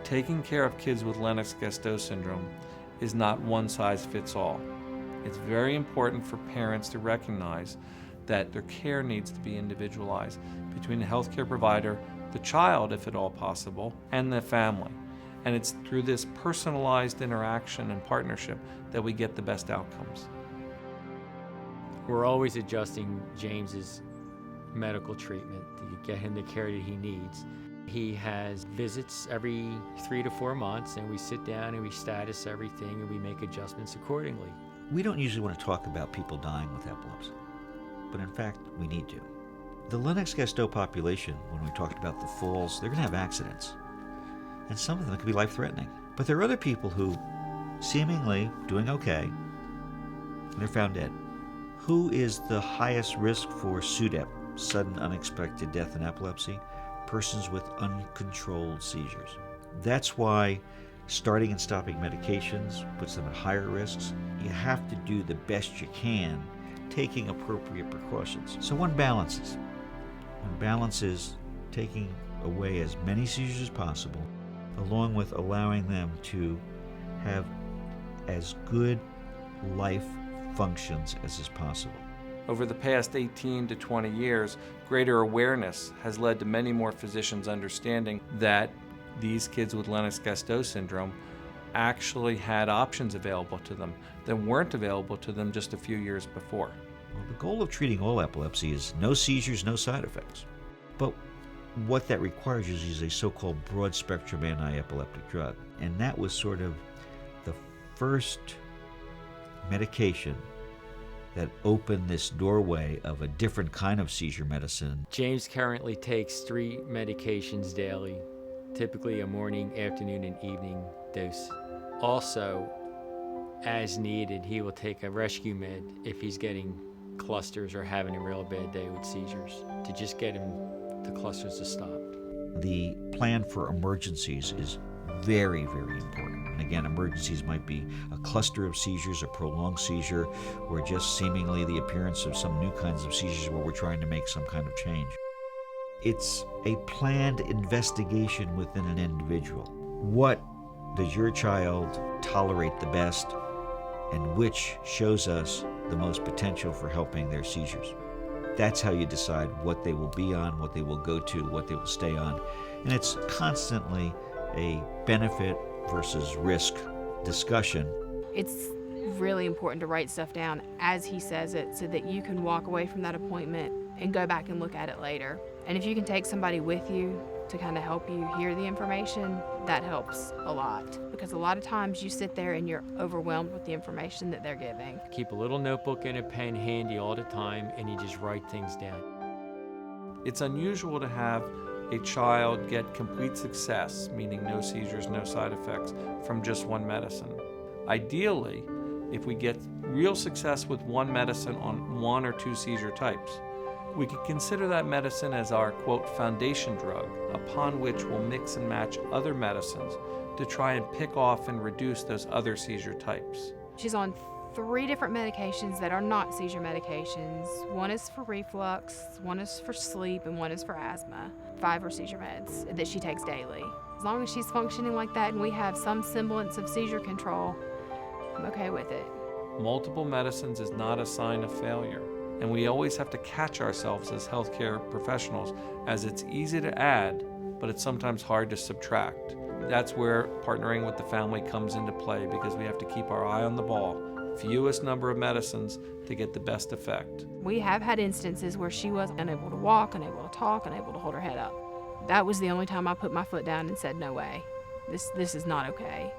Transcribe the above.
Taking care of kids with Lennox-Gastaut syndrome is not one size fits all. It's very important for parents to recognize that their care needs to be individualized between the healthcare provider, the child, if at all possible, and the family. And it's through this personalized interaction and partnership that we get the best outcomes. We're always adjusting James's medical treatment to get him the care that he needs. He has visits every 3 to 4 months, and we sit down and we status everything and we make adjustments accordingly. We don't usually want to talk about people dying with epilepsy, but in fact, we need to. The Lennox-Gastaut population, when we talked about the falls, they're going to have accidents, and some of them could be life-threatening. But there are other people who seemingly doing okay, and they're found dead. Who is the highest risk for SUDEP, sudden unexpected death in epilepsy? Persons with uncontrolled seizures. That's why starting and stopping medications puts them at higher risks. You have to do the best you can, taking appropriate precautions. So one balances. One balances taking away as many seizures as possible, along with allowing them to have as good life functions as is possible. Over the past 18 to 20 years, greater awareness has led to many more physicians understanding that these kids with Lennox-Gastaut syndrome actually had options available to them that weren't available to them just a few years before. Well, the goal of treating all epilepsy is no seizures, no side effects. But what that requires is a so-called broad-spectrum anti-epileptic drug. And that was sort of the first medication that opened this doorway of a different kind of seizure medicine. James currently takes 3 medications daily, typically a morning, afternoon, and evening dose. Also, as needed, he will take a rescue med if he's getting clusters or having a real bad day with seizures, to just get him the clusters to stop. The plan for emergencies is very, very important. And again, emergencies might be a cluster of seizures, a prolonged seizure, or just seemingly the appearance of some new kinds of seizures where we're trying to make some kind of change. It's a planned investigation within an individual. What does your child tolerate the best, and which shows us the most potential for helping their seizures? That's how you decide what they will be on, what they will go to, what they will stay on. And it's constantly a benefit versus risk discussion. It's really important to write stuff down as he says it so that you can walk away from that appointment and go back and look at it later. And if you can take somebody with you to kind of help you hear the information, that helps a lot. Because a lot of times you sit there and you're overwhelmed with the information that they're giving. Keep a little notebook and a pen handy all the time, and you just write things down. It's unusual to have a child get complete success, meaning no seizures, no side effects, from just one medicine. Ideally, if we get real success with one medicine on 1 or 2 seizure types, we could consider that medicine as our, quote, foundation drug, upon which we'll mix and match other medicines to try and pick off and reduce those other seizure types. She's on 3 different medications that are not seizure medications. One is for reflux, one is for sleep, and one is for asthma. 5 are seizure meds that she takes daily. As long as she's functioning like that and we have some semblance of seizure control, I'm okay with it. Multiple medicines is not a sign of failure, and we always have to catch ourselves as healthcare professionals, as it's easy to add, but it's sometimes hard to subtract. That's where partnering with the family comes into play, because we have to keep our eye on the ball. Fewest number of medicines to get the best effect. We have had instances where she was unable to walk, unable to talk, unable to hold her head up. That was the only time I put my foot down and said, no way, this is not okay.